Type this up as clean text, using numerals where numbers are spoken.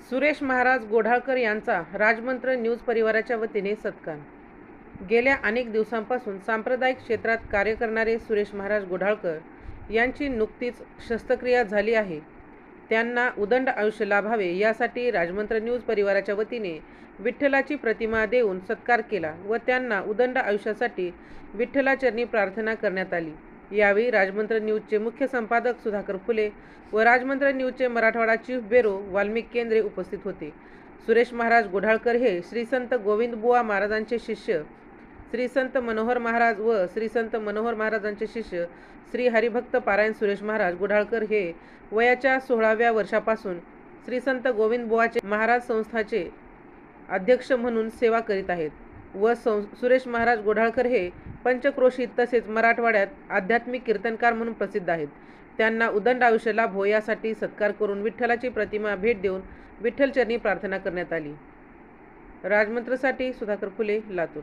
सुरेश महाराज गोढाळकर यांचा राजमंत्र न्यूज परिवाराच्या वतीने सत्कार। गेल्या अनेक दिवसांपासून सांप्रदायिक क्षेत्रात कार्य करणारे सुरेश महाराज गोढाळकर यांची नुकतीच शस्त्रक्रिया झाली आहे। त्यांना उदंड आयुष्य लाभावे यासाठी राजमंत्र न्यूज परिवाराच्या वतीने विठ्ठलाची प्रतिमा देऊन सत्कार केला व त्यांना उदंड आयुष्यासाठी विठ्ठलाचरणी प्रार्थना करण्यात आली। यावेळी राजमंत्र न्यूजचे मुख्य संपादक सुधाकर फुले व राजमंत्र न्यूजचे मराठवाडा चीफ ब्युरो वाल्मिक केंद्रे उपस्थित होते। सुरेश महाराज गोढाळकर हे श्री संत गोविंदबुवा महाराजांचे शिष्य श्री संत मनोहर महाराज व श्री संत मनोहर महाराजांचे शिष्य श्री हरिभक्त पारायण सुरेश महाराज गोढाळकर हे वयाच्या 16व्या वर्षापासून श्री संत गोविंदबुवाचे महाराज संस्थाचे अध्यक्ष म्हणून सेवा करीत आहेत व सुरेश महाराज गोढाळकर हे पंचक्रोशीत तसेच मराठवाड्यात आध्यात्मिक कीर्तनकार म्हणून प्रसिद्ध आहेत। त्यांना उदंड आयुष्य लाभो यासाठी सत्कार करून विठ्ठलाची प्रतिमा भेट देऊन विठ्ठलचरणी प्रार्थना करण्यात आली। राजमंत्रसाठी सुधाकर फुले, लातूर।